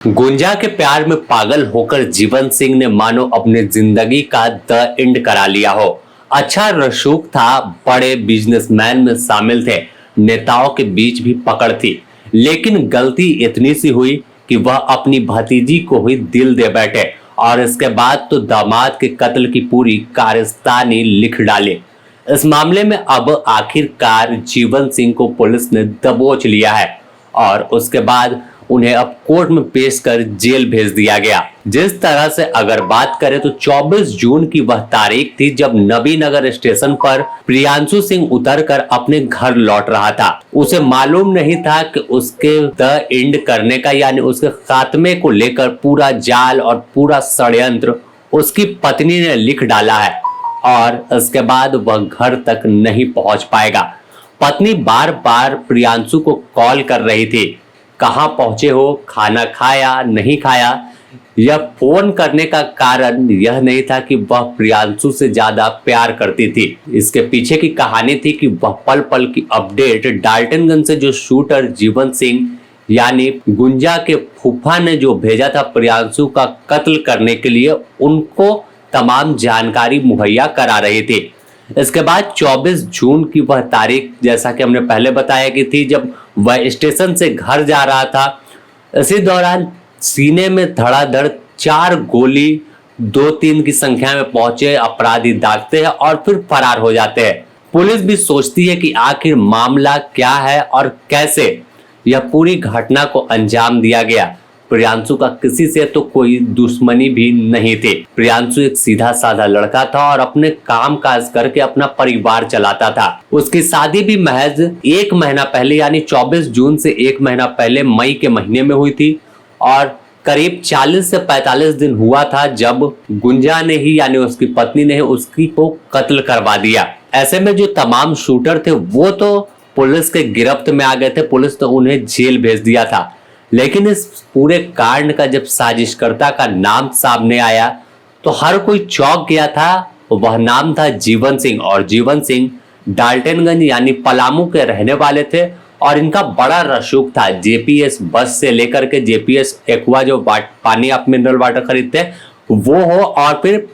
गुंजा के प्यार में पागल होकर जीवन सिंह ने मानो अपने जिंदगी का द एंड करा लिया हो। अच्छा रसूख था, बड़े बिजनेसमैन में शामिल थे, नेताओं के बीच भी पकड़ थी, लेकिन गलती इतनी सी हुई कि वह अपनी भतीजी को ही दिल दे बैठे और इसके बाद तो दामाद के कत्ल की पूरी कारस्तानी लिख डाली। इस मामले में अब आखिरकार जीवन सिंह को पुलिस ने दबोच लिया है और उसके बाद उन्हें अब कोर्ट में पेश कर जेल भेज दिया गया। जिस तरह से अगर बात करें तो 24 जून की वह तारीख थी जब नबीनगर स्टेशन पर प्रियांशु सिंह उतरकर अपने घर लौट रहा था। उसे मालूम नहीं था कि उसके द एंड करने का यानी उसके खात्मे को लेकर पूरा जाल और पूरा षड्यंत्र उसकी पत्नी ने लिख डाला है और इसके बाद वह घर तक नहीं पहुंच पाएगा। पत्नी बार बार प्रियांशु को कॉल कर रही थी, कहाँ पहुंचे हो, खाना खाया नहीं खाया। यह फोन करने का कारण यह नहीं था कि वह प्रियांशु से ज्यादा प्यार करती थी। इसके पीछे की कहानी थी कि वह पल पल की अपडेट डाल्टनगंज से जो शूटर जीवन सिंह यानी गुंजा के फूफा ने जो भेजा था प्रियांशु का कत्ल करने के लिए, उनको तमाम जानकारी मुहैया करा रही थी। इसके बाद 24 जून की वह तारीख जैसा कि हमने पहले बताया कि थी जब वह स्टेशन से घर जा रहा था। इसी दौरान सीने में धड़ाधड़ 4 गोली 2-3 की संख्या में पहुंचे अपराधी दागते हैं और फिर फरार हो जाते हैं। पुलिस भी सोचती है कि आखिर मामला क्या है और कैसे यह पूरी घटना को अंजाम दिया गया। प्रियांशु का किसी से तो कोई दुश्मनी भी नहीं थी। प्रियांशु एक सीधा साधा लड़का था और अपने काम काज करके अपना परिवार चलाता था। उसकी शादी भी महज 1 महीना पहले यानी 24 जून से 1 महीना पहले मई के महीने में हुई थी और करीब 40 से 45 दिन हुआ था जब गुंजा ने ही यानी उसकी पत्नी ने उसकी को कत्ल करवा दिया। ऐसे में जो तमाम शूटर थे वो तो पुलिस के गिरफ्त में आ गए थे, पुलिस तो उन्हें जेल भेज दिया था। लेकिन इस पूरे कांड का जब साजिशकर्ता का नाम सामने आया तो हर कोई चौंक गया था। वह नाम था जीवन सिंह और जीवन सिंह डाल्टनगंज यानी पलामू के रहने वाले थे और इनका बड़ा रसूख था। जेपीएस बस से लेकर के जेपीएस एक्वा जो पानी आप मिनरल वाटर खरीदते हैं वो हो और फिर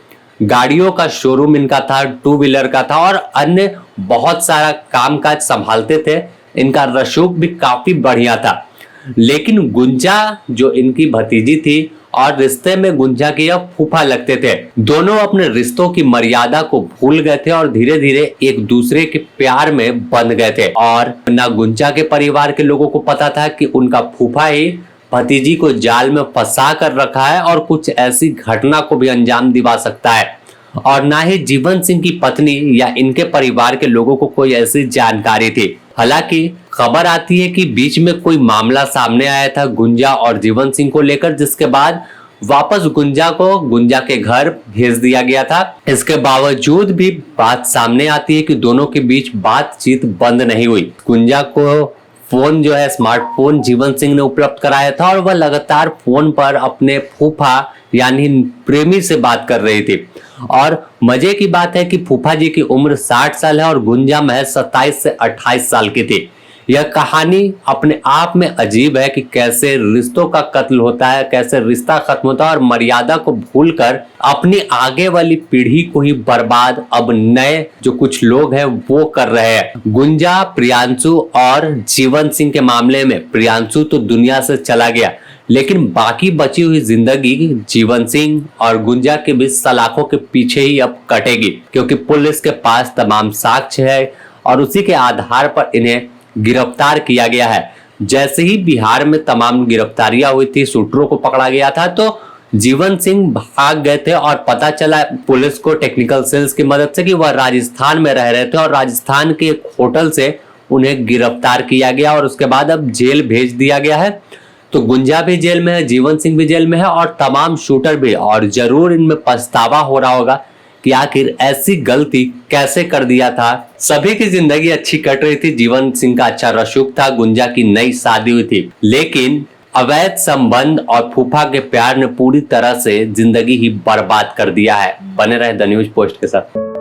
गाड़ियों का शोरूम इनका था, 2 व्हीलर का था और अन्य बहुत सारा कामकाज संभालते थे। इनका रसूख भी काफी बढ़िया था। लेकिन गुंजा जो इनकी भतीजी थी और रिश्ते में गुंजा के यह फूफा लगते थे, दोनों अपने रिश्तों की मर्यादा को भूल गए थे और धीरे धीरे एक दूसरे के प्यार में बंध गए थे। और ना गुंजा के परिवार के लोगों को पता था कि उनका फूफा ही भतीजी को जाल में फंसा कर रखा है और कुछ ऐसी घटना को भी अंजाम दिवा सकता है, और ना ही जीवन सिंह की पत्नी या इनके परिवार के लोगों को कोई ऐसी जानकारी थी। हालांकि खबर आती है कि बीच में कोई मामला सामने आया था गुंजा और जीवन सिंह को लेकर, जिसके बाद वापस गुंजा को गुंजा के घर भेज दिया गया था। इसके बावजूद भी बात सामने आती है कि दोनों के बीच बातचीत बंद नहीं हुई। गुंजा को फोन जो है स्मार्टफोन जीवन सिंह ने उपलब्ध कराया था और वह लगातार फोन पर अपने फूफा यानी प्रेमी से बात कर रही थी। और मजे की बात है कि फूफा जी की उम्र 60 साल है और गुंजा महज 27 से 28 साल की थी। यह कहानी अपने आप में अजीब है कि कैसे रिश्तों का कत्ल होता है, कैसे रिश्ता खत्म होता है और मर्यादा को भूलकर अपनी आगे वाली पीढ़ी को ही बर्बाद अब नए जो कुछ लोग हैं वो कर रहे हैं। गुंजा, प्रियांशु और जीवन सिंह के मामले में प्रियांशु तो दुनिया से चला गया, लेकिन बाकी बची हुई जिंदगी जीवन सिंह और गुंजा के बीच सलाखों के पीछे ही अब कटेगी, क्योंकि पुलिस के पास तमाम साक्ष्य है और उसी के आधार पर इन्हें गिरफ्तार किया गया है। जैसे ही बिहार में तमाम गिरफ्तारियां हुई थी, शूटरों को पकड़ा गया था, तो जीवन सिंह भाग गए थे और पता चला पुलिस को टेक्निकल सेल्स की मदद से कि वह राजस्थान में रह रहे थे और राजस्थान के एक होटल से उन्हें गिरफ्तार किया गया और उसके बाद अब जेल भेज दिया गया है। तो गुंजा भी जेल में है, जीवन सिंह भी जेल में है और तमाम शूटर भी। और जरूर इनमें पछतावा हो रहा होगा कि आखिर ऐसी गलती कैसे कर दिया था। सभी की जिंदगी अच्छी कट रही थी, जीवन सिंह का अच्छा रसूख था, गुंजा की नई शादी हुई थी, लेकिन अवैध संबंध और फूफा के प्यार ने पूरी तरह से जिंदगी ही बर्बाद कर दिया है। बने रहे द न्यूज पोस्ट के साथ।